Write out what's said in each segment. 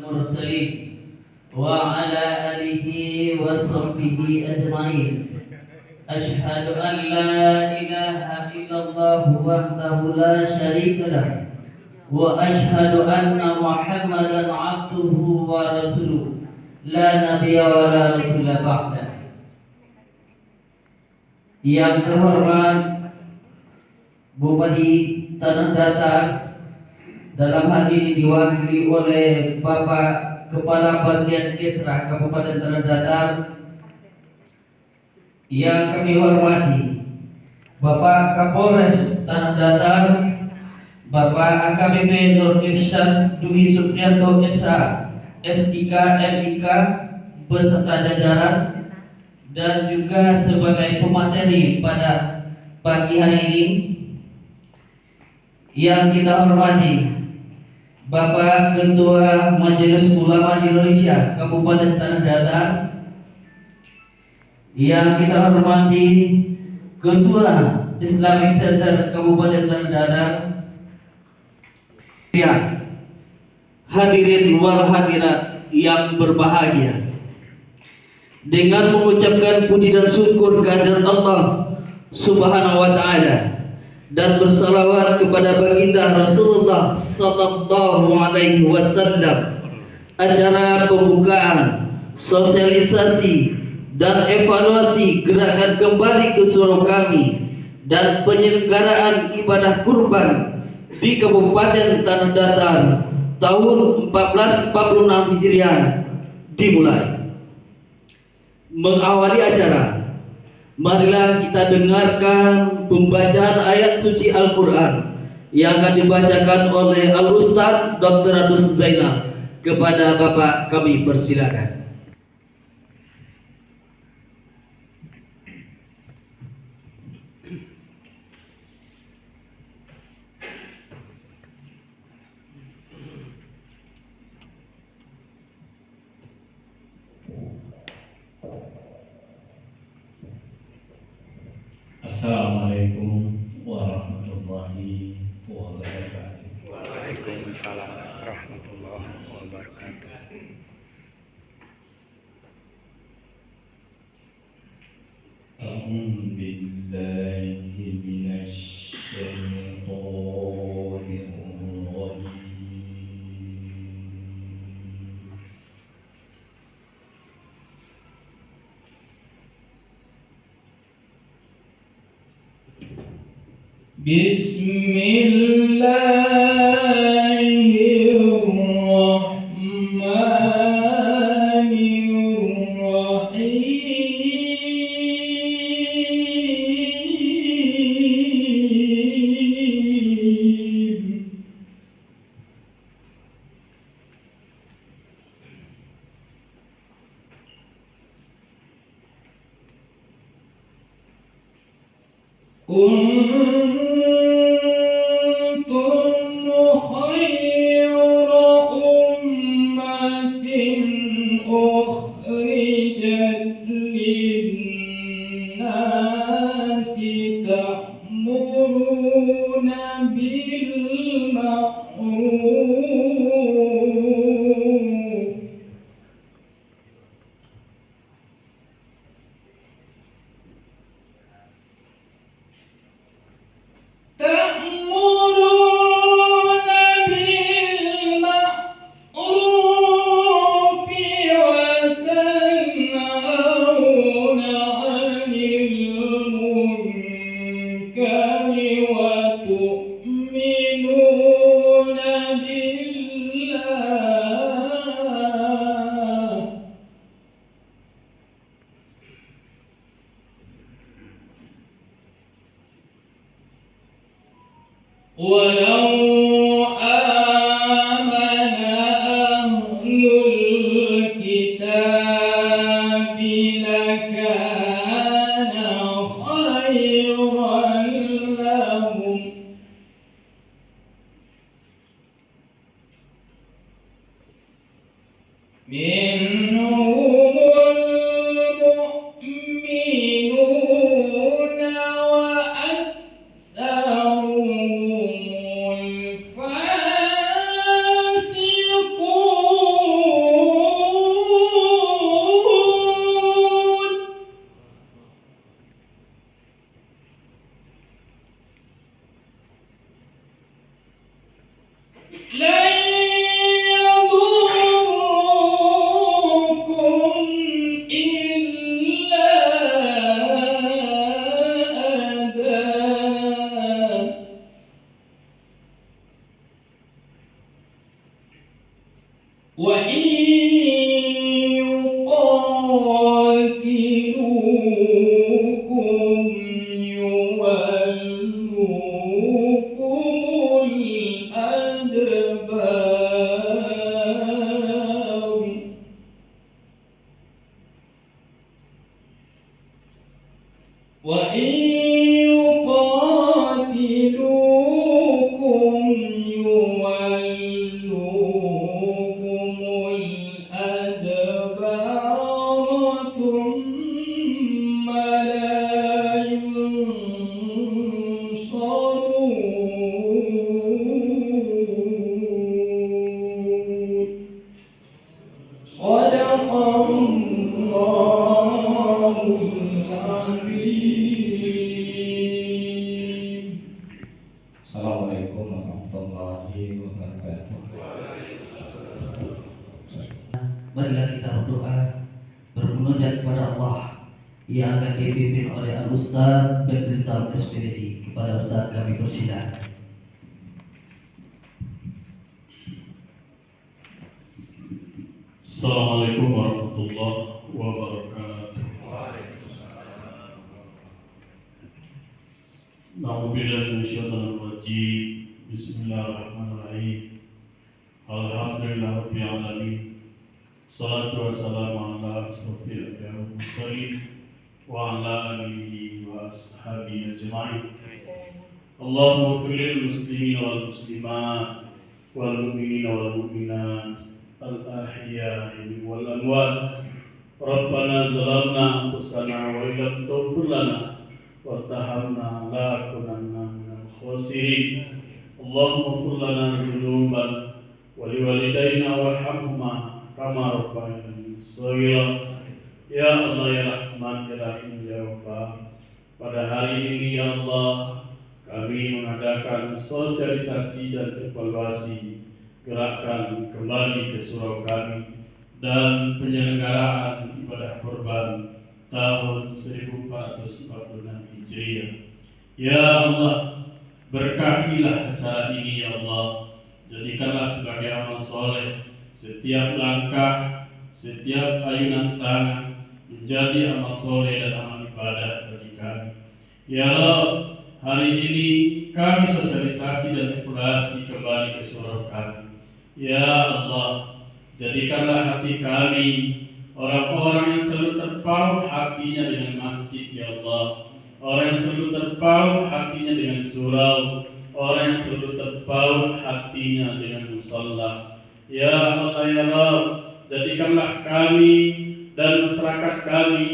والمرسلين وعلى آله وصحبه أجمعين. أشهد أن لا إله إلا الله وحده لا شريك له وأشهد أن محمدا عبده ورسوله لا نبي ولا رسول بعده. Yang terhormat Bupati Tanah Datar, dalam hal ini diwakili oleh Bapak Kepala Bagian Kesra Kabupaten Tanah Datar. Yang kami hormati Bapak Kapolres Tanah Datar, Bapak AKBP Nur Ihsan Dwi Supriyanto SA, SIK MIK beserta jajaran, dan juga sebagai pemateri pada pagi hari ini yang kita hormati Bapak Ketua Majelis Ulama Indonesia Kabupaten Tanah Datar, yang kita hormati Ketua Islamic Center Kabupaten Tanah Datar, ya, hadirin wal hadirat yang berbahagia. Dengan mengucapkan puji dan syukur kehadirat Allah Subhanahu wa taala dan bersalawat kepada baginda Rasulullah sallallahu alaihi wasallam, acara pembukaan, sosialisasi dan evaluasi gerakan kembali ke surau kami dan penyelenggaraan ibadah kurban di Kabupaten Tanah Datar tahun 1446 Hijriah dimulai. Mengawali acara, marilah kita dengarkan pembacaan ayat suci Al-Quran yang akan dibacakan oleh Al-Ustaz Dr. Adus Zainal. Kepada Bapak kami persilakan. Assalamualaikum warahmatullahi wabarakatuh. Waalaikumsalam warahmatullahi wabarakatuh. A'udzu billahi minasy syaithanir rajim. Bismillahirrahmanirrahim. Kuntum khayra ummatin ukhrijat lin-nasi ta'muruna bil ma'ruf walau amana ahlul kitab lakana khairan lahum minhumul mu'minuna wa aktsaruhumul fasiqun. وإن يقاتلوكم يولوكم الأدبار وإن يقاتلوكم يولوكم الأدبار ثم لا ينصرون صدق الله العظيم. Assalamualaikum warahmatullahi wabarakatuh. Marilah kita berdoa, bermunajat kepada Allah yang akan dipimpin oleh Al-Ustaz Bedrizal SPDI. Kepada Ustaz kami persilakan. Assalamualaikum warahmatullahi wabarakatuh. Na'udzubillahi minasyaitonir rajim. Bismillahirrahmanirrahim. Alhamdulillahirabbil alamin. Salatu wassalamu ala asyrofil anbiya'i wal mursalin wa ala alihi wa ashabihi ajma'in. Allahumma ighfir lil muslimin wal muslimat wal mu'minina wal mu'minat al-ahya'i wal amwat. Rabbana zalamna anfusana wa illam taghfir lana wa tarhamna lanakunanna minal khasirin. Allahumma ighfir lana dzunubana wa liwalidayna warhamhuma kama rabbayana shaghira. Ya Allah ya Rahman ya Rahim ya Ghaffar. Pada hari ini ya Allah kami mengadakan sosialisasi dan evaluasi gerakan kembali ke surau kami dan penyelenggaraan ibadah kurban tahun 1446 Hijriah. Ya Allah, berkahilah acara ini ya Allah. Jadikanlah sebagai amal soleh setiap langkah, setiap ayunan tangan menjadi amal soleh dan amal ibadah bagi kami. Ya Allah, hari ini kami sosialisasi dan evaluasi kembali ke surau kami. Ya Allah, jadikanlah hati kami orang-orang yang selalu terpaut hatinya dengan masjid ya Allah, orang yang selalu terpaut hatinya dengan surau, orang yang selalu terpaut hatinya dengan musalla. Ya Allah ya Rabb, jadikanlah kami dan masyarakat kami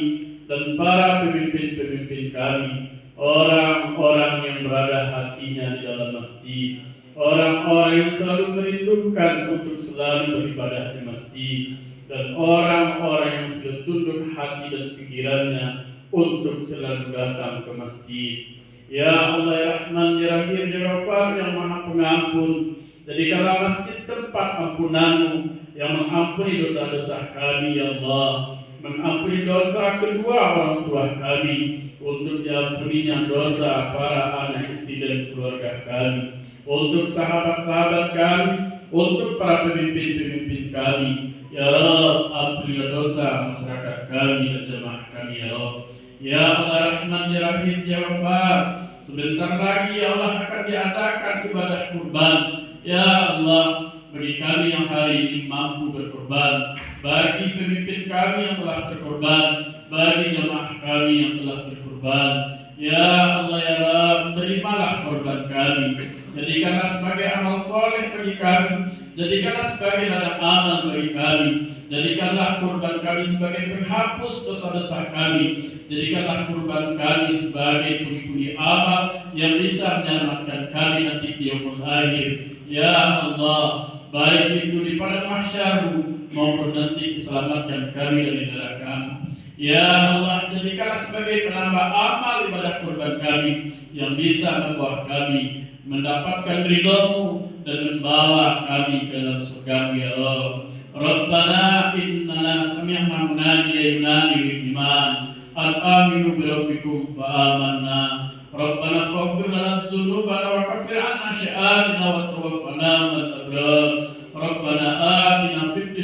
dan para pemimpin-pemimpin kami orang-orang yang berada hatinya di dalam masjid, orang-orang yang selalu merindukan untuk selalu beribadah di masjid, dan orang-orang yang selalu tunduk hati dan pikirannya untuk selalu datang ke masjid. Ya Allah ya Rahman ya Rahim ya Ghaffar yang Maha Pengampun, jadikanlah masjid tempat ampunan-Mu yang mengampuni dosa-dosa kami ya Allah, mengampuni dosa kedua orang tua kami, untuk diampuninya dosa para anak istri dan keluarga kami, untuk sahabat-sahabat kami, untuk para pemimpin-pemimpin kami. Ya Rabb, ampunilah dosa masyarakat kami dan jemaah kami ya Rabb. Ya Allah Rahman ya Rahim ya Ghaffar, sebentar lagi ya Allah akan diadakan ibadah kurban. Ya Allah, bagi kami yang hari ini mampu berkorban, bagi pemimpin kami yang telah berkorban, bagi jemaah kami yang telah berkorban. Ya Allah ya Rabb, terimalah korban kami, jadikanlah sebagai amal soleh bagi kami, jadikanlah sebagai ladang amal bagi kami, jadikanlah kurban kami sebagai penghapus dosa-dosa kami, jadikanlah kurban kami sebagai pundi-pundi amal yang bisa menyelamatkan kami nanti di yaumul akhir. Ya Allah, baik itu di padang mahsyar-Mu maupun nanti selamatkan kami dari neraka-Mu. Ya Allah, jadikanlah sebagai penambah amal ibadah kurban kami yang bisa membawa kami mendapatkan ridha-Mu dan membawa kami ke dalam surga-Mu ya Rabb. Rabbana innana sami'na munadiyan yunadi lil iman an aminu bi rabbikum fa amanna. Rabbana faghfir lana dzunubana wa kaffir 'anna syi'atina wa tawaffana ma'al abrar. Rabbana atina fid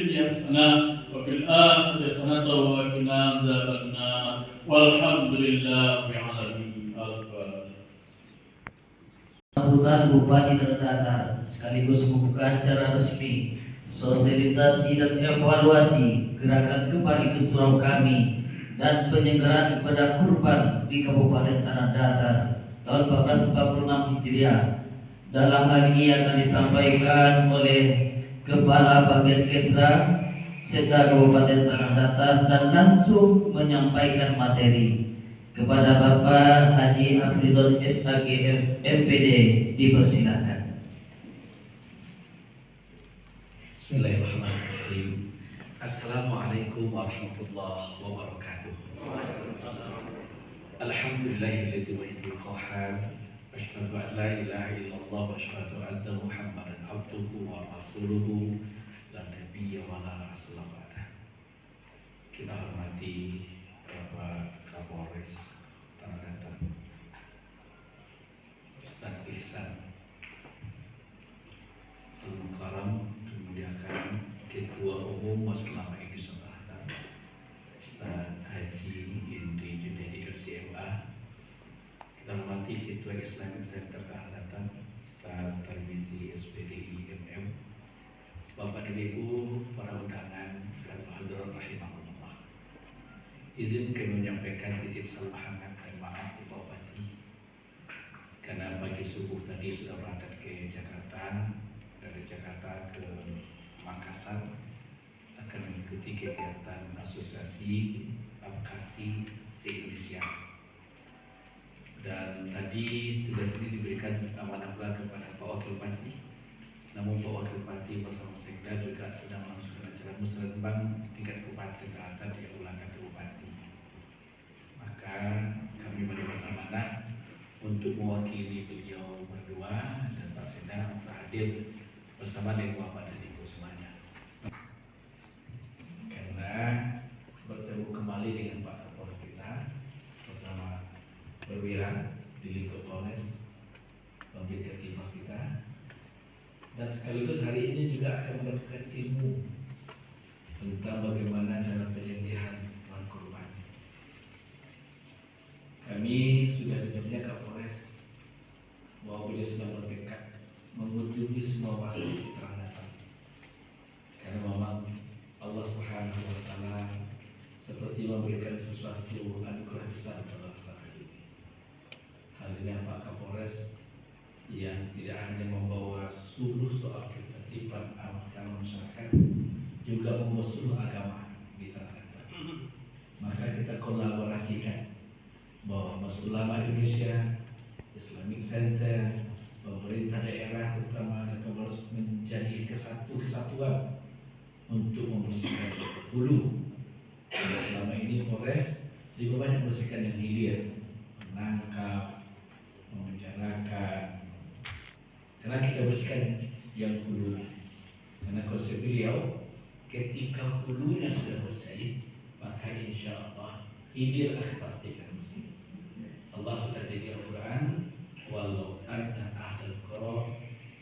وفي الآخرة حسنة وقنا عذاب النار والحمد لله رب العالمين. الفاتحة. Sambutan Bupati terdata sekaligus membuka secara resmi sosialisasi dan evaluasi gerakan kembali ke surau kami dan penyelenggaraan ibadah kurban di Kabupaten Tanah Datar tahun 1446 Hijriah. Dalam hal ini akan disampaikan oleh Kepala Bagian Kesra Setda Kabupaten Tanah Datar dan langsung menyampaikan materi kepada Bapak Haji Afrizal SAG MPD. Dipersilakan. Bismillahirrahmanirrahim. Assalamualaikum warahmatullahi wabarakatuh. Alhamdulillahilladzi wahidul qahhar. Asyhadu an la ilaha illallah wa asyhadu anna Muhammadan abduhu wa rasuluhu la nabiyya wa la rasulah ba'dah. Kita hormati Bapak Kapolres Tanah Datar, Ustaz Ihsan Al-Mukarram, dimuliakan Ketua Umum Majelis Ulama Indonesia Barat, Ustaz Haji Indri Junaidi LCMA. Kita hormati Ketua Islamic Center Kehangatan, Ustaz Tarmizi SPDI MM, Bapak dan Ibu, para undangan dan hadirin rahimahullah. Izin kami menyampaikan titip salam hangat dan maaf Bapak Bupati, karena pagi subuh tadi sudah berangkat ke Jakarta, dari Jakarta ke Makassar akan mengikuti kegiatan asosiasi advokasi se-Indonesia. Dan tadi tugas ini diberikan amanah pula kepada Pak Wakil Bupati. Namun Pak Wakil Bupati bersama Sekda juga sedang melangsungkan acara musrenbang tingkat kabupaten Tanah di Aula Kantor Bupati. Maka kami mendapat amanah untuk mewakili beliau berdua dan Pak Sekda untuk hadir bersama dengan Bapak dan Ibu semuanya. Karena bertemu kembali dengan Pak Kapolres kita bersama perwira di lingkup Polres, pemimpin Ketivas kita, dan sekaligus hari ini juga akan mendapatkan ilmu tentang bagaimana cara penyembelihan hewan kurban. Kami sudah berjanji Kapolres bahwa beliau sedang bertekad mengunjungi semua masjid di Tanah Datar, karena memang Allah Subhanahu wa Ta'ala seperti memberikan sesuatu anugerah besar dalam hal ini. Halnya Pak Kapolres yang tidak hanya membawa seluruh soal ketertiban keamanan masyarakat, juga membawa seluruh agama di Tanah Datar. Maka kita kolaborasikan bahwa Majelis Ulama Indonesia, Islamic Center, pemerintah daerah terutama dan Kapolres menjadi kesatuan untuk membersihkan hulu. Karena selama ini Polres lebih banyak membersihkan yang hilir, menangkap, memenjarakan. Karena kita bersihkan yang hulu. Karena konsep beliau, ketika hulunya sudah bersih, maka insya Allah hilir akan pasti akan bersih. Allah sudah jadi Al-Quran, walau anna ahlal qura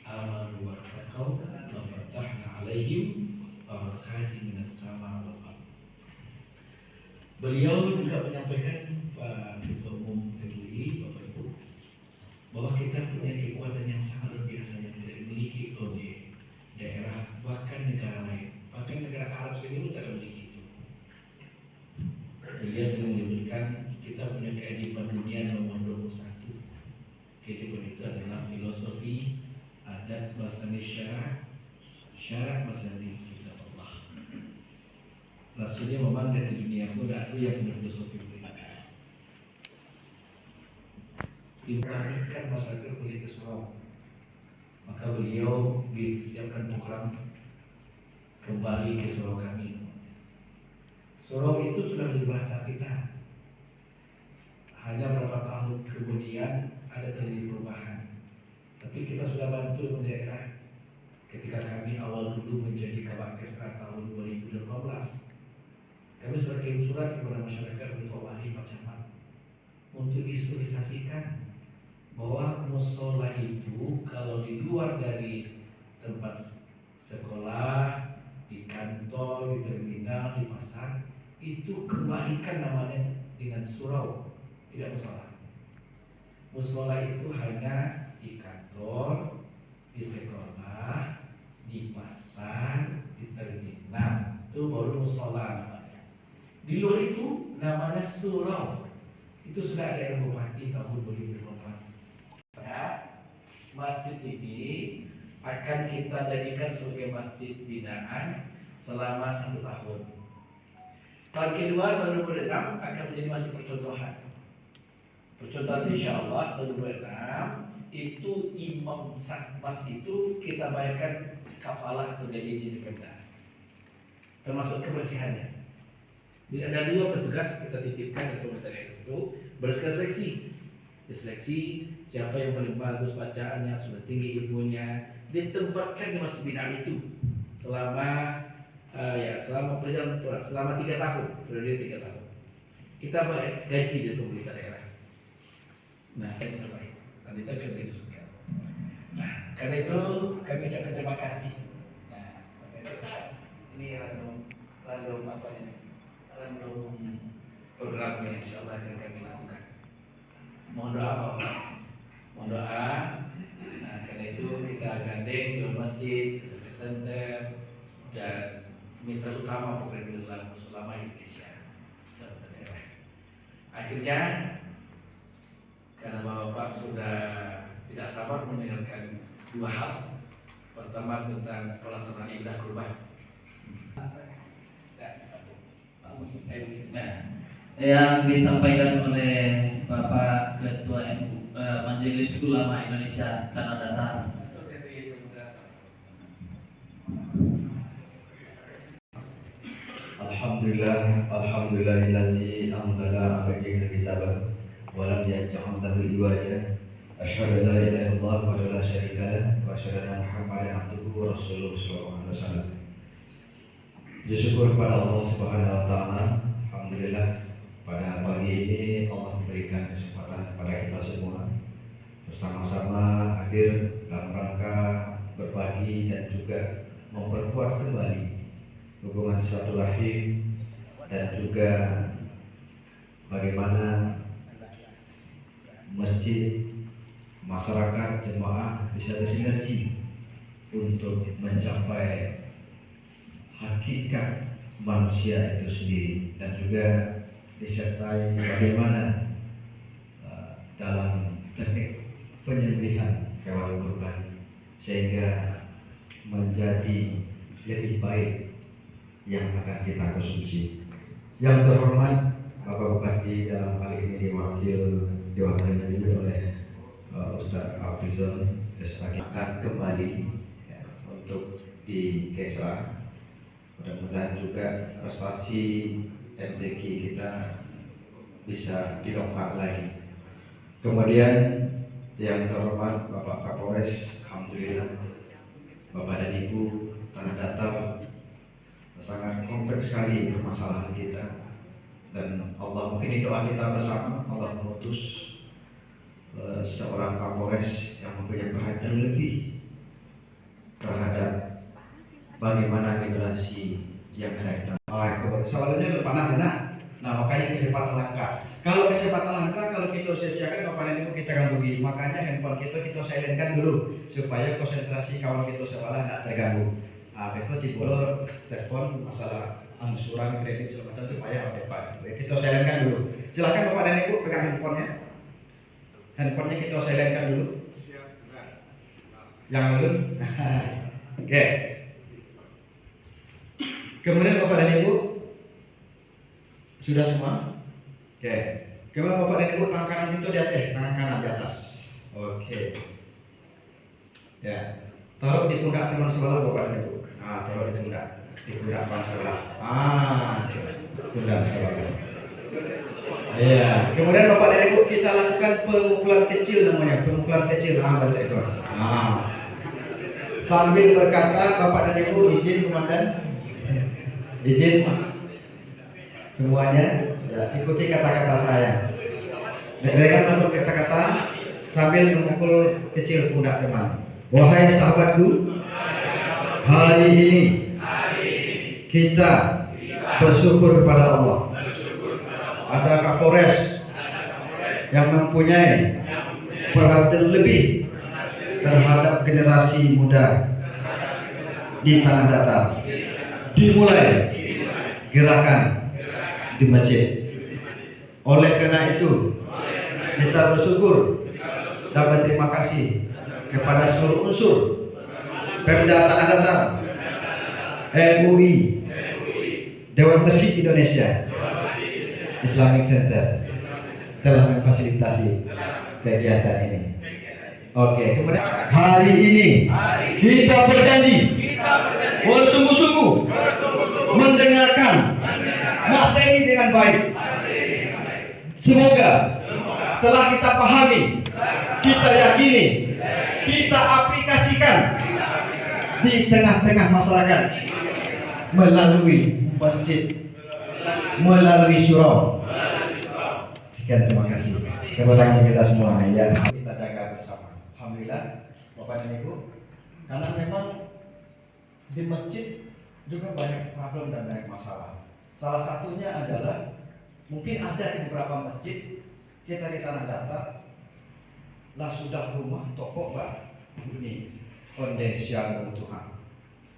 amanu wa taqaw la fatahna alaihim barakatin minas sama wal ardh. Beliau juga menyampaikan, Pak Ketua Umum MUI, Bapak Ibu, bahwa kita punya kekuatan yang sangat luar biasa yang tidak dimiliki oleh daerah, bahkan negara lain, bahkan negara Arab sendiri tidak memiliki itu. Beliau sering menyebutkan kita punya keajaiban dunia nomor 21. Keajaiban itu adalah filosofi, adat, bahasa syarak masani kitab Allah. Rasulnya memang dari dunia pun ada yang punya filosofi pendidikan. Diperhatikan masyarakat boleh ke surau. Maka beliau disiapkan program kembali ke surau kami. Surau itu sudah menjadi bahasa kita. Hanya beberapa tahun kemudian ada terjadi perubahan. Tapi kita sudah bantu di daerah. Ketika kami awal dulu menjadi Kabak Kesra tahun 2018, kami sudah kirim surat kepada masyarakat untuk wali Pak Camat untuk disosialisasikan bahwa musola itu kalau di luar dari tempat sekolah, di kantor, di terminal rumah dipasang, itu kembalikan namanya dengan surau, tidak musola. Musola itu hanya di kantor, di sekolah, di pasar, di terminal, itu baru musola namanya. Di luar itu namanya surau. Itu sudah ada yang bupati tahun 2015. Ya, masjid ini akan kita jadikan sebagai masjid binaan selama 1 tahun. Tahun kedua tahun 2006 akan menjadi masjid percontohan. Percontohan insya Allah tahun 2006 itu imam mas itu kita bayarkan kafalah menjadi independen, termasuk kebersihannya. Jadi ada 2 petugas kita titipkan di komunitas itu berdasarkan seleksi. Diseleksi siapa yang paling bagus bacaannya, sudah tinggi ilmunya, ditempatkan di masjid binaan itu selama selama perjalanan selama 3 tahun, periode 3 tahun. Kita gaji dari pemerintah daerah. Nah, yang terbaik. Nanti kita akan diskusikan. Nah, karena itu kami ucapkan terima kasih. Nah, ini random apa ini? Random programnya insya Allah akan kami lakukan. Mohon doa Bapak. Mohon doa. Nah, karena itu kita gandeng di masjid, Islamic Center, dan mitra utama Program Ulama Indonesia. Akhirnya, karena Bapak sudah tidak sabar mendengarkan 2 hal. Pertama tentang pelaksanaan ibadah kurban. Nah, yang disampaikan oleh Bapak Ketua Majelis Ulama Indonesia Tanah Datar. Alhamdulillahillazi anzala 'alaikal kitaba wa lam yaj'al lahu iwaja. Asyhadu an la ilaha illallah wa la syarika lah wa asyhadu anna Muhammadan abduhu wa rasuluhu sallallahu alaihi wasallam. Puji syukur kepada Allah Subhanahu wa taala. Alhamdulillah pada pagi ini Allah memberikan kesempatan kepada kita semua bersama-sama hadir dalam rangka berbagi dan juga memperkuat kembali hubungan silaturahim dan juga bagaimana masjid, masyarakat, jemaah bisa bersinergi untuk mencapai hakikat manusia itu sendiri, dan juga disertai bagaimana dalam teknik penyembelihan hewan kurban sehingga menjadi lebih baik yang akan kita konsumsi. Yang terhormat Bapak Bupati dalam hal ini diwakili oleh Ustaz Afrizon akan kembali untuk di Kesra. Mudah-mudahan juga prestasi MTQ kita bisa dilengkapi lagi. Kemudian yang terhormat Bapak Kapolres, alhamdulillah Bapak dan Ibu Tanah Datar, sangat kompleks sekali permasalahan kita, dan Allah mungkin doa kita bersama, Allah mengutus seorang Kapolres yang mempunyai perhatian lebih terhadap bagaimana generasi yang ada di tanah. Soalnya panah nah, makanya kesempatan langka. Kalau kesempatan langka, kalau kita sia-siakan, Bapak Ibu kita akan rugi. Makanya handphone kita silentkan dulu supaya konsentrasi kawan kita sekolah tidak terganggu. Itu timbul telepon masalah angsuran kredit segala macam itu payah Pak. Kita silentkan dulu. Silakan Bapak dan Ibu pegang handphonenya. Handphonenya kita silentkan dulu. Yang lalu. Oke. Kemudian Bapak dan Ibu sudah semua? Oke. Kemudian Bapak dan Ibu tangan kanan itu di atas, tangan kanan di atas. Oke. Ya. Taruh di pundak teman sebelah Bapak dan Ibu. Nah, taruh di pundak teman sebelah. Pundak sebelah. Iya. Kemudian Bapak dan Ibu kita lakukan pemukulan kecil namanya, pemukulan kecil. Betul itu. Sambil berkata Bapak dan Ibu, izin komandan. Izin semuanya ya, ikuti kata-kata saya. Mereka untuk kata-kata sambil memukul kecil pundak teman. Wahai sahabatku, hari ini kita bersyukur kepada Allah. Ada Kapolres yang mempunyai perhatian lebih terhadap generasi muda di Tanah Datar. Dimulai gerakan di masjid. Oleh karena itu, kita bersyukur dan berterima kasih kepada seluruh unsur Pemda Tanah Datar, MUI, Dewan Masjid Indonesia, Islamic Center telah memfasilitasi kegiatan ini. Oke, kemudian hari ini kita berjanji bersungguh-sungguh mendengarkan materi dengan baik. Semoga setelah kita pahami, kita yakini, kita aplikasikan di tengah-tengah masyarakat melalui masjid, melalui surau. Sekian, terima kasih. Tepuk tangan kita semua ya. Kita jaga bersama. Alhamdulillah, Bapak dan Ibu, karena memang di masjid juga banyak problem dan banyak masalah. Salah satunya adalah mungkin ada di beberapa masjid kita di Tanah Datar lah sudah rumah toko bah ini kondisian Tuhan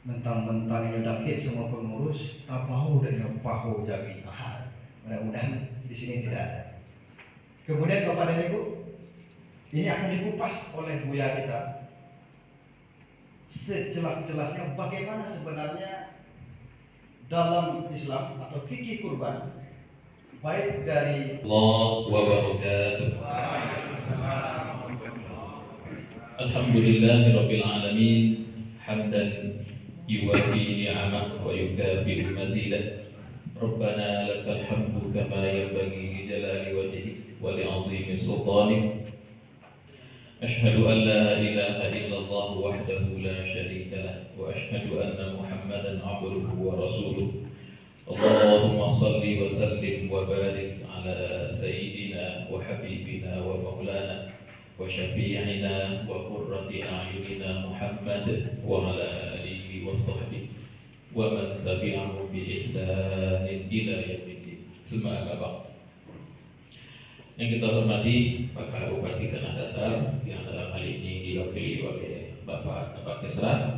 mentang-mentang ini dakik semua pengurus tak mau dan pahu jadi mudah-mudahan di sini tidak ada. Kemudian Bapak dan Ibu, ini akan dikupas oleh Buya kita sejelas-jelasnya bagaimana sebenarnya dalam Islam atau fikih kurban, baik dari Allah wa barakatuh. Alhamdulillahirabbil alamin, hamdan yuwafi ni'amah wa yukafi mazidah. Rabbana lakal hamdu kama yanbaghi li jalali wajhik wa li 'azimi sultanik. Ashhadu an la ilaha illallah wahdahu la syarika lah wa ashhadu anna Muhammadan 'abduhu wa rasuluh. Allahumma salli wa sallim wa barik ala sayyidina wa habibina wa maulana wa syafi'ina wa qurrati a'yunina Muhammad wa ala alihi wa sahbihi wa man tabi'ahum bi ihsanin ila yaumiddin. Tsumma amma ba'd. Yang kita hormati Bapak Bupati Tanah Datar yang dalam hal ini diwakili oleh Bapak Kesra,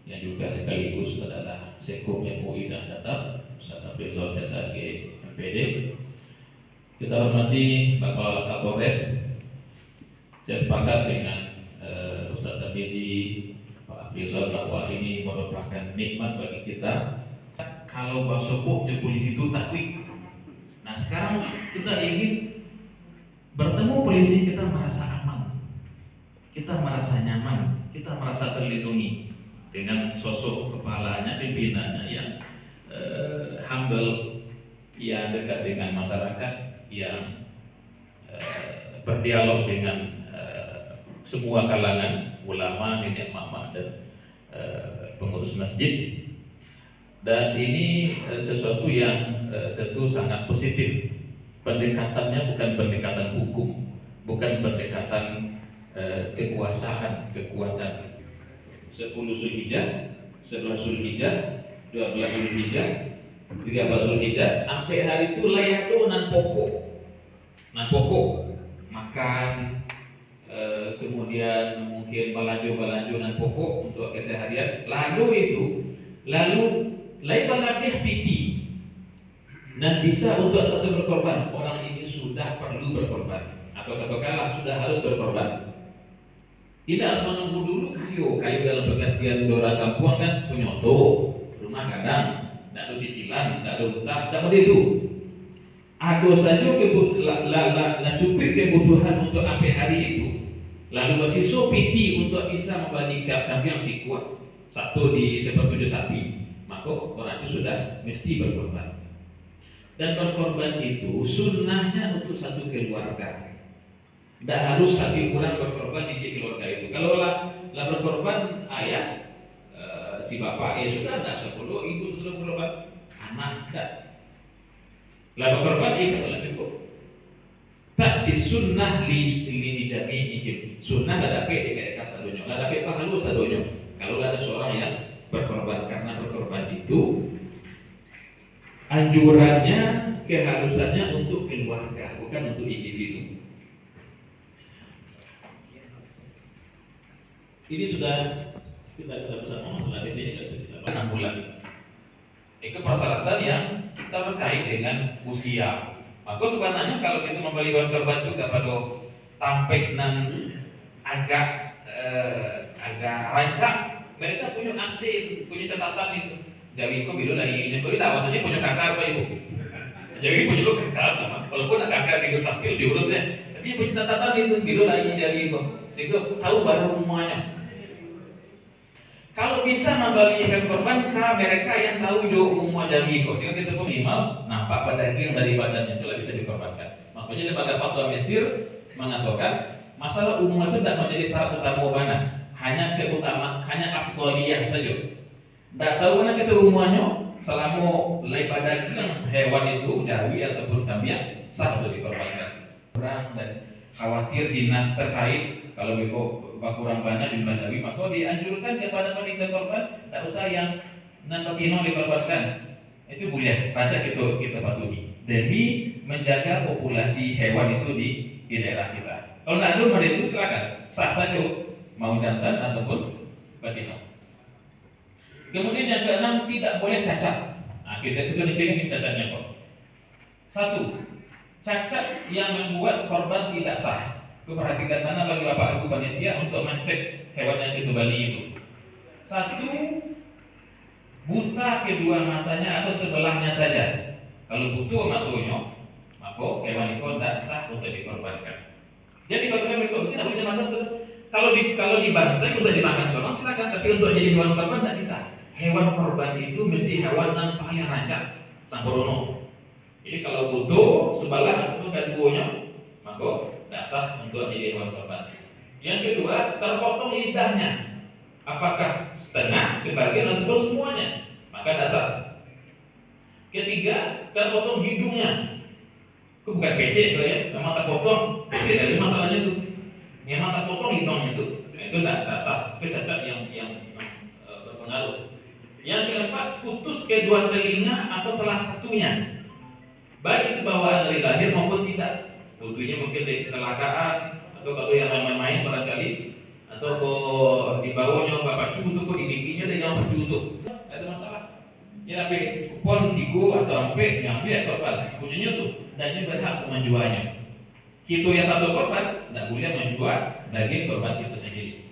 yang juga sekaligus adalah Sekum MUI Tanah Datar, Ustaz Afrizal SAG MPD. Kita hormati Bapak Kapolres. Saya sepakat dengan Ustaz Tabizi, Pak Afrizal, bahwa ini merupakan nikmat bagi kita. Kalau basopuk di polisi itu takwik. Nah sekarang kita ingin bertemu polisi, kita merasa aman, kita merasa nyaman, kita merasa terlindungi dengan sosok kepalanya, pimpinannya yang humble, yang dekat dengan masyarakat, yang berdialog dengan semua kalangan ulama, nenek mama dan pengurus masjid. Dan ini sesuatu yang tentu sangat positif. Pendekatannya bukan pendekatan hukum, bukan pendekatan kekuasaan, kekuatan. 10 Zulhijjah, 11 Zulhijjah, 12 Zulhijjah, 13 Zulhijjah, sampai hari itu layak tuh nan pokok, makan, kemudian mungkin balaju nan pokok untuk keseharian. Lalu lain balapih piti. Dan bisa untuk satu berkorban. Orang ini sudah perlu berkorban, atau katakanlah sudah harus berkorban. Tidak harus menunggu dulu kayu dalam pengertian orang kampung kan penyoto, rumah kadang, tidak ada cicilan, tidak ada utang, tidak begitu. Ada saja cupik kebutuhan untuk sampai hari itu. Lalu masih piti untuk bisa membagikan kambing yang si kuat satu di sepertujuh sapi, maka orang itu sudah mesti berkorban. Dan berkorban itu sunnahnya untuk satu keluarga. Tidak harus satu orang berkorban di keluarga itu. Kalau lah berkorban ayah, si bapak ya sudah, tidak 10 ibu sudah berkorban, anak tidak. Lah berkorban itu adalah cukup. Tak disunnah li jami'ihim. Sunnah ada pe mereka sadonyo, ada pe pahalu sadonyo. Kalau ada seorang yang berkorban, karena berkorban itu anjurannya, keharusannya untuk keluarga, bukan untuk individu. Ini sudah kita bersama masalah ini 6 bulan. Itu persyaratan yang terkait dengan usia. Maka sebenarnya kalau kita membeli hewan kurban itu kepada tampek nan agak rancak, mereka punya akte, punya catatan itu. Jadi kok biru lagi, yang tidak maksudnya punya kakak apa ibu? Jadi punya lu kakak sama, walaupun kakak hidup sambil diurusnya, tapi punya catatan itu biru lagi jadi kok, sehingga tahu baru semuanya. Kalau bisa membeli hewan korban ke mereka yang tahu jo umum jami kok, sehingga kita pun minimal nampak pada daging dari badannya itulah bisa dikorbankan. Makanya lembaga fatwa Mesir mengatakan masalah umum itu tidak menjadi syarat utama ubana, hanya afdaliyah saja. Tidak tahu mana kita umumannya selama lebar daging hewan itu jawi ataupun kambing sah untuk dikorbankan. Orang dan khawatir dinas terkait kalau kurang banyak jumlah jawi, maka dianjurkan kepada panitia korban tak usah yang nan patino dikorbankan. Itu boleh, baca kita patuhi demi menjaga populasi hewan itu di daerah kita. Kalau tidak ada itu silakan sah saja mau jantan ataupun patino. Kemudian yang keenam, tidak boleh cacat. Nah, kita dicari cacatnya kok. 1. Cacat yang membuat korban tidak sah. Perhatikan mana bagi bapak ibu panitia untuk mencek hewan yang kita beli itu. 1. Buta kedua matanya atau sebelahnya saja. Kalau butuh matanya, maka hewan itu tidak sah untuk dikorbankan. Jadi kalau mereka tidak boleh dimakan tuh. Kalau dibantai sudah dimakan seorang silakan, tapi untuk jadi hewan korban tidak bisa. Hewan korban itu mesti hewan yang paling rancak, sampurno. Jadi kalau butuh sebelah ataupun kedua-duanya, maka tidak sah untuk jadi hewan korban. Yang kedua, terpotong lidahnya. Apakah setengah, sebagian ataupun semuanya, maka tidak sah. Ketiga, terpotong hidungnya. Itu bukan PC itu ya, memang terpotong. PC dari masalahnya itu, memang terpotong hidungnya itu tidak sah. Itu cacat yang berpengaruh. Yang keempat, putus kedua telinga atau salah satunya, baik itu bawaan dari lahir maupun tidak. Tentunya mungkin dari kecelakaan atau kalau yang main-main barangkali, atau di bawahnya bapak cucu kok di giginya ada yang bercutu, ada masalah. Ya tapi kupon tiku atau ampe nyampe korban punyanya tuh, dan ini berhak untuk menjualnya. Kita yang satu korban tidak boleh menjual daging korban kita sendiri.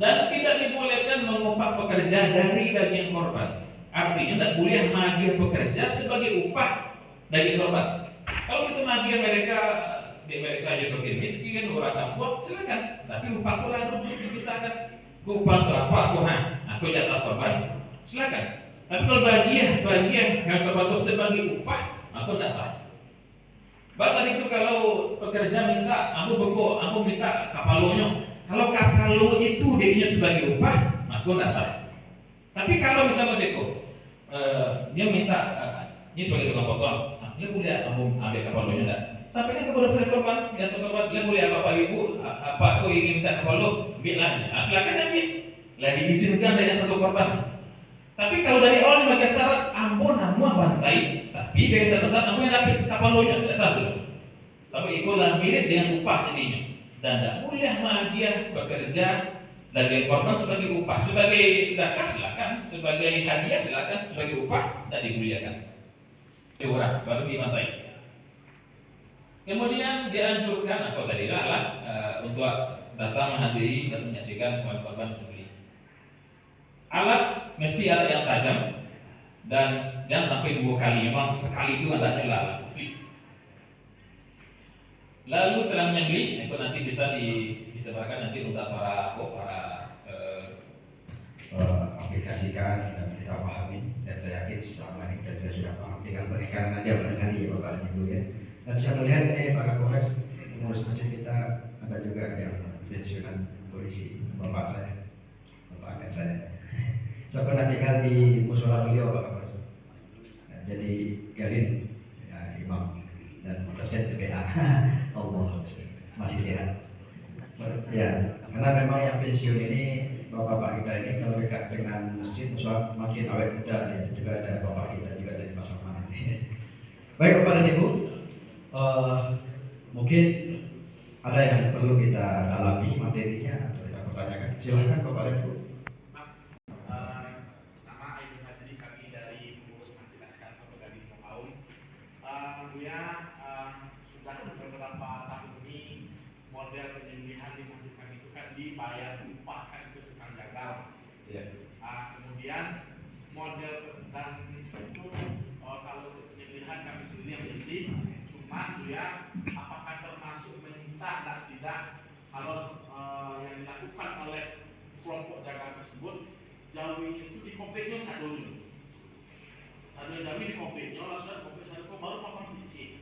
Dan tidak dibolehkan mengupah pekerja dari daging korban. Artinya tidak boleh magih pekerja sebagai upah daging korban. Kalau kita magih mereka aja fakir miskin, orang kampung, silakan. Tapi upah kurang itu dipisahkan. Upah itu apa? Aku jatah korban, silakan. Tapi kalau bagian yang korban itu sebagai upah, aku tidak sah. Bahkan itu kalau pekerja minta, aku minta kapalonya. Kalau kapalo itu dia sebagai upah, aku tidak sah. Tapi kalau misalnya dia minta ini sebagai tukang potong, dia boleh ambil kapalonya tidak? Sampaikan kepada saya korban, dia boleh apa ibu, apa aku ingin minta kapalo, ambillah. Silakan ambil. Lah diizinkan dari satu korban. Tapi kalau dari awal dipakai syarat, ampun bantai, tapi dengan catatan aku yang dapat kapalonya tidak satu. Tapi ikutlah mirip dengan upah jadinya. Dan tidak boleh magiah bekerja daging korban sebagai upah, sebagai sedekah silakan, sebagai hadiah silakan, sebagai upah tidak dimuliakan. Orang baru dibantai. Kemudian dianjurkan atau tadi untuk datang menghadiri dan menyaksikan hewan korban disembelih. Alat mesti alat yang tajam dan jangan sampai 2 kali. Memang sekali itu alatnya lalat. Lalu telah menyembelih, itu nanti bisa disebarkan nanti untuk para aplikasikan dan kita pahami, dan saya yakin selama ini kita sudah paham, tinggal berikan aja barangkali ya Bapak dan Ibu ya. Dan saya melihat ini para Polres pengurus masjid kita ada juga yang pensiunan polisi, bapak akan saya. Saya pernah tinggal di musola beliau Pak Kapolres. Nah, jadi Garin ya, imam dan dosen TPA. Allah masih sehat. Ya, karena memang yang pensiun ini bapak-bapak kita ini kalau dekat dengan masjid musola makin awet muda ya. Juga ada bapak kita juga dari Baik Bapak dan Ibu, mungkin ada yang perlu kita dalami materinya atau kita pertanyakan. Silahkan Bapak dan Ibu. Nama Aidil Fajri, kami dari pengurus Majelis Kantor Gading Mokaun. Sudah beberapa tahun ini model penyembelihan di masjid kami itu kan dibayar upah, kan itu tukang jagal. Kemudian model dan itu kalau untuk penyembelihan kami sendiri yang menyembelih, cuma apakah termasuk menyiksa dan tidak kalau yang dilakukan oleh kelompok jagal tersebut, jauhinya itu di kompetnya sadul jauhi di kompetnya, langsung kompet sadul baru potong cicit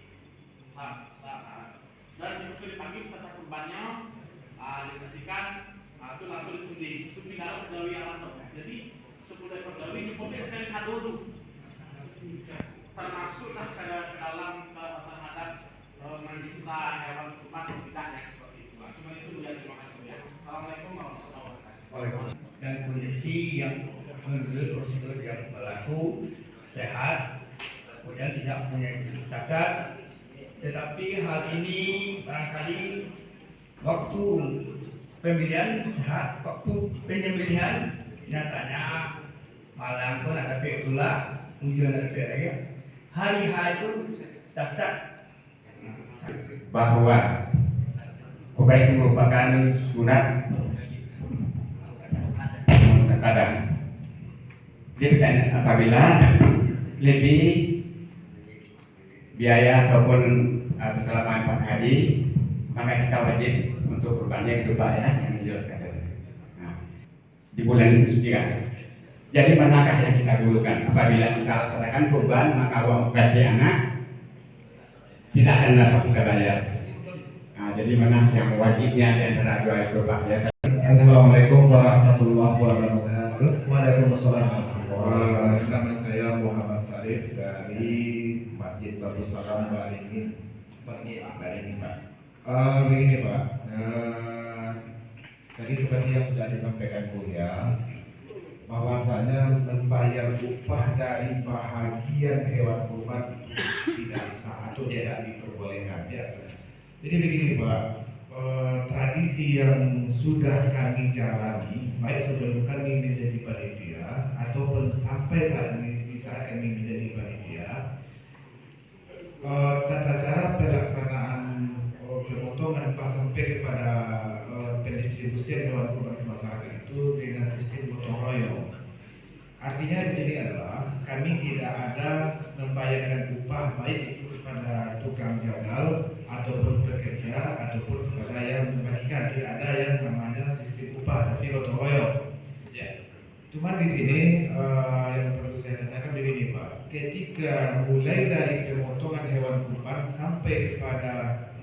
dan seperti dipanggil serta kurbannya disaksikan itu langsung disembelih, itu pindah jauhi alam. Jadi sepuluh ekor jauhi di kompet sekali sadul termasuklah ke dalam terhadap menyiksa hewan kurban atau tidaknya seperti itu. Cuma itu dulu ya, terima kasih ya. Assalamualaikum warahmatullahi wabarakatuh. Dan kondisi yang menurut prosedur yang berlaku sehat, kemudian tidak punya cacat. Tetapi hal ini barangkali waktu pemilihan sehat, waktu penyembelihan nyatanya malam pun ada itulah ujian ada lagi. Hari-hari itu cacat Bahwa kurban itu merupakan sunat kadang. Dan apabila lebih biaya ataupun selama 4 hari, maka kita wajib untuk kurbannya itu Pak ya, yang dijelaskan tadi. Nah, di bulan itu juga. Jadi manakah yang kita dulukan? Apabila kita laksanakan kurban, maka uang gaji anak tidak akan dapat kita bayar. Nah, jadi mana yang wajibnya di antara dua itu Pak ya? Assalamualaikum warahmatullahi wabarakatuh. Waalaikumsalam warahmatullahi wabarakatuh. Nama saya Muhammad Sarif dari Masjid Batu Salam Baringin. Baringin Pak. Begini Pak, tadi seperti yang sudah disampaikan Buya, bahwasanya membayar upah dari bahagian hewan kurban tidak sah atau tidak diperbolehkan ya. Jadi begini Pak, tradisi yang sudah kami jalani baik sebelum kami menjadi panitia ataupun sampai saat ini di saat kami menjadi panitia, tata cara pelaksanaan pemotongan upah sampai kepada pendistribusian hewan kurban ke masyarakat itu dengan sistem gotong royong. Artinya di sini adalah kami tidak ada membayarkan upah baik itu kepada tukang jagal ataupun pekerja ataupun kepada yang membagikan. Tidak ada yang namanya sistem upah, tapi gotong royong. Cuma di sini yang perlu saya katakan begini Pak, ketika mulai dari pemotongan hewan kurban sampai kepada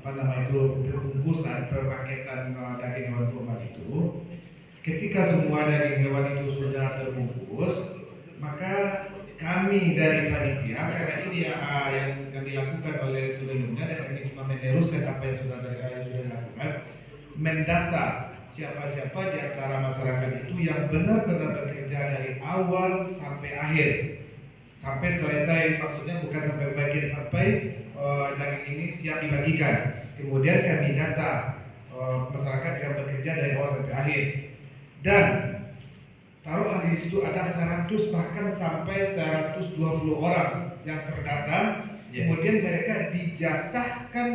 pembungkusan perpaketan daging hewan kurban itu, ketika semua daging hewan itu sudah terbungkus, maka kami dari panitia, karena ini yang dilakukan oleh sebelumnya dan kami cuma meneruskan apa yang sudah dilakukan, mendata siapa-siapa di antara masyarakat itu yang benar-benar bekerja dari awal sampai akhir, sampai selesai, maksudnya bukan sampai bagian sampai daging ini siap dibagikan. Kemudian kami data masyarakat yang bekerja dari awal sampai akhir, dan taruhlah di situ ada 100 bahkan sampai 120 orang yang terdata. Kemudian mereka dijatahkan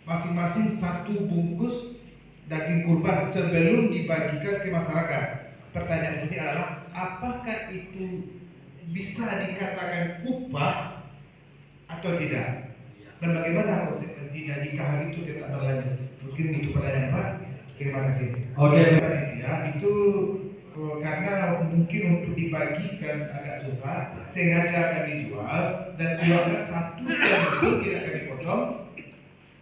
masing-masing satu bungkus daging kurban sebelum dibagikan ke masyarakat. Pertanyaan di sini adalah apakah itu bisa dikatakan upah atau tidak? Dan bagaimana konsekuensinya jika hal itu tidak berlanjut? Mungkin itu pertanyaan Pak. Terima kasih. Oke. Ya, itu karena mungkin untuk dibagikan agak susah, sengaja kami jual dan jualnya satu yang betul tidak kami potong,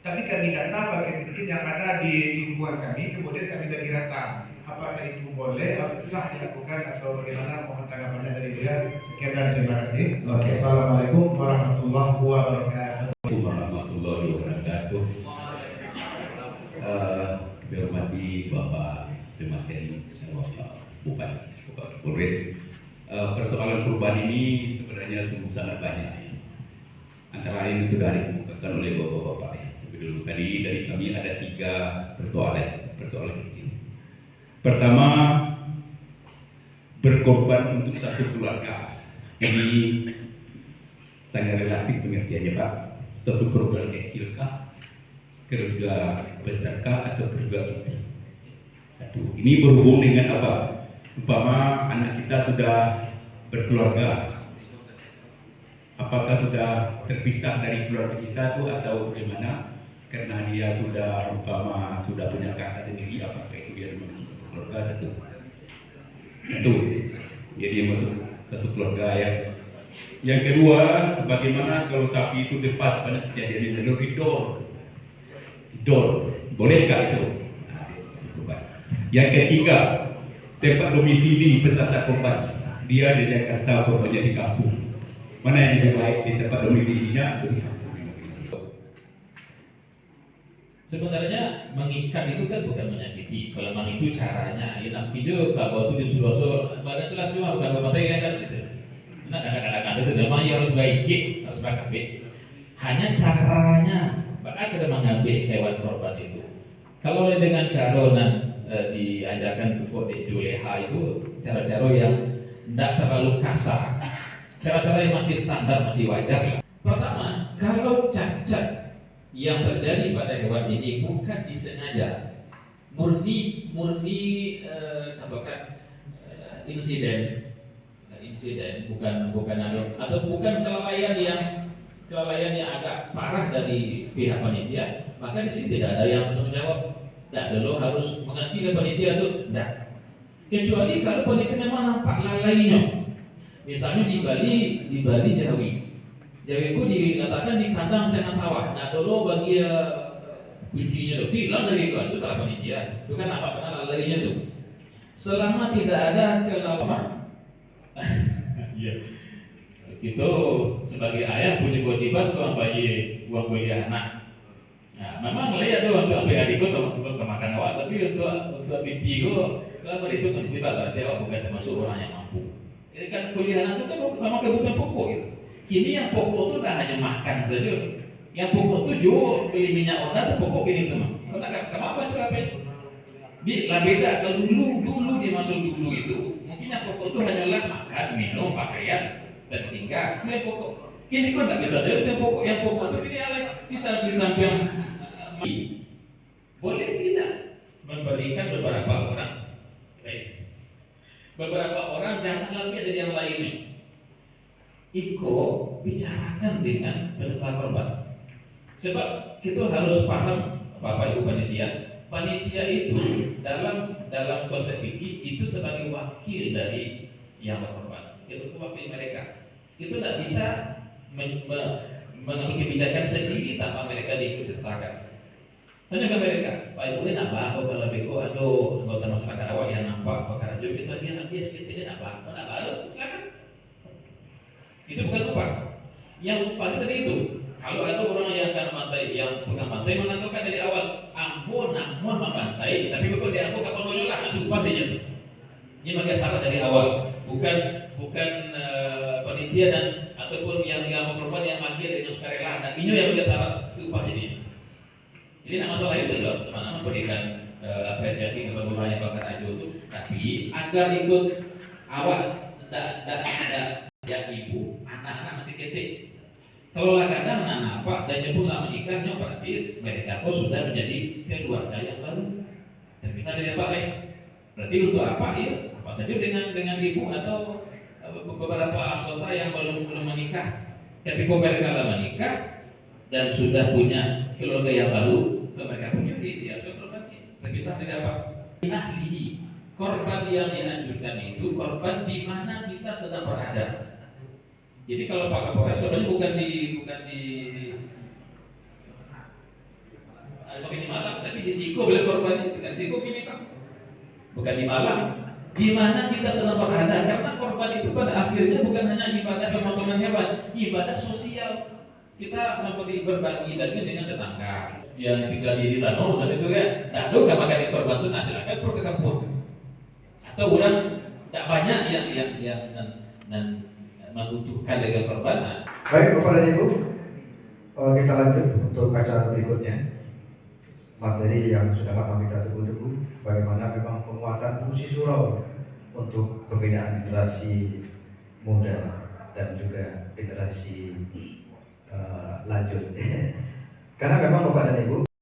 tapi kami data bagi miskin yang ada di lingkungan kami, kemudian kami bagi rata. Apakah itu boleh atau sah dilakukan atau bagaimana? Mohon tanggapannya dari dia. Sekian dan terima kasih. Oke. Assalamualaikum warahmatullahi wabarakatuh. Warahmatullahi wabarakatuh. Dihormati Bapak Demateri dan Bapak Bupati Polres. Persoalan kurban ini sebenarnya sungguh sangat banyak. Antara lain sudah dikemukakan oleh bapak-bapak ya. Dulu tadi dari kami ada 3 persoalan ini. Pertama, berkorban untuk satu keluarga. Ini sangat relatif pengertiannya Pak. Satu keluarga kecil kah, keluarga besar kah, atau keluarga itu. Ini berhubung dengan apa? Umpama anak kita sudah berkeluarga, apakah sudah terpisah dari keluarga kita tuh atau bagaimana? Karena dia sudah umpama sudah punya kakak sendiri, apakah itu dia masuk satu keluarga satu? Itu, jadi masuk satu keluarga ya. Yang kedua, bagaimana kalau sapi itu lepas pada kejadian itu didor, bolehkah itu? Yang ketiga, tempat domisili peserta korban, dia di Jakarta, korbannya di kampung. Mana yang lebih baik, di tempat domisilinya atau di kampung? Sebenarnya mengikat itu kan bukan menyakiti. Kalau memang itu caranya, ya nak video kalau itu disuruh badan selasi mah bukan berbagai kan gitu. Nah kadang-kadang itu memang ia harus baik, harus baik. Hanya caranya, bahkan cara mengambil hewan korban itu. Kalau dengan cara diajarkan untuk di Juleha itu cara-cara yang tidak terlalu kasar, cara-cara yang masih standar, masih wajar. Pertama, kalau cacat yang terjadi pada hewan ini bukan disengaja, murni katakan insiden, bukan atau bukan kelalaian yang agak parah dari pihak panitia, maka di sini tidak ada yang menjawab. Tidak dulu harus mengganti panitia itu, tidak. Kecuali kalau panitia memang nampak lalainya. Misalnya di Bali Jawi itu dikatakan di kandang tengah sawah. Nah dulu bagi kuncinya itu hilang dari itu salah panitia. Itu kan apa karena lalainya itu. Selama tidak ada kelalaian, ya. Itu sebagai ayah punya kewajiban uang bayi, uang kuliah anak. Nah, memang lihat tuh untuk sampai adikku untuk kemakan awak, tapi untuk binti gua kalau itu kondisi berarti awak bukan termasuk orang yang mampu. Jadi kan kuliah anak itu kan memang kebutuhan pokok gitu. Kini yang pokok itu dah hanya makan saja. Yang pokok itu jual beli minyak onda itu pokok ini tuh mah. Kenapa cerapa? Di lah beda kalau dulu dimasuk dulu itu mungkin yang pokok itu hanyalah makan, minum, pakaian dan tinggal. Ini pokok. Kini kok tak bisa saja yang pokok itu ini bisa di samping boleh tidak memberikan beberapa orang, baik. Beberapa orang jangan lebih dari yang lainnya. Bicarakan dengan peserta korban. Sebab kita harus paham Bapak Ibu panitia itu dalam konsep fikih itu sebagai wakil dari yang berkorban. Itu wakil mereka. Itu tidak bisa mengambil kebijakan sendiri tanpa mereka diikutsertakan. Tanya ke mereka, Pak Ibu ini apa? Kalau beko aduh anggota masyarakat awak yang nampak perkara itu kita dia sedikit ini apa? Aduh, silakan. Itu bukan upah. Yang upah itu tadi itu. Kalau ada orang yang akan pantai, yang pegang pantai mengatakan dari awal, ambo nak mau membantai, tapi betul dia ambo kapal menyolah, itu upah dia itu. Ini bagi syarat dari awal, bukan panitia dan ataupun yang mau korban yang magir dengan sukarela. Dan ini yang bagi syarat itu upah jadi. Jadi nak masalah itu loh, sebenarnya memberikan apresiasi kepada orang yang bakar ajo itu. Tapi agar ikut awak tidak ya ibu, anak-anak masih ketik. Kalau kadang anak apa dan nyebutlah menikahnya berarti mereka sudah menjadi keluarga yang baru. Terpisah dari apa lain? Berarti untuk apa ya? Apa saja dengan ibu atau beberapa anggota yang belum menikah. Ketika mereka menikah dan sudah punya keluarga yang baru, mereka punya dia sudah berbanci. Terpisah dari apa? Ahli korban yang dianjurkan itu korban di mana kita sedang berada. Jadi kalau Pak Kapolres korbannya bukan di Malang, tapi di Siko bila korbannya itu kan Siko gini kan, bukan di Malang. Di mana kita sedang berada karena korban itu pada akhirnya bukan hanya ibadah pemotongan hewan, ibadah sosial. Kita berbagi daging dengan tetangga yang tinggal di sana, misalnya itu ya, tak ada gak makan korban itu, nah silakan pergi ke kampung. Atau orang tak banyak yang membutuhkan dengan korban. Baik Bapak dan Ibu, Kita lanjut untuk acara berikutnya. Materi yang sudah lama kita tunggu-tunggu, bagaimana memang penguatan fungsi surau untuk pembinaan generasi muda dan juga generasi lanjut. Karena memang Bapak dan Ibu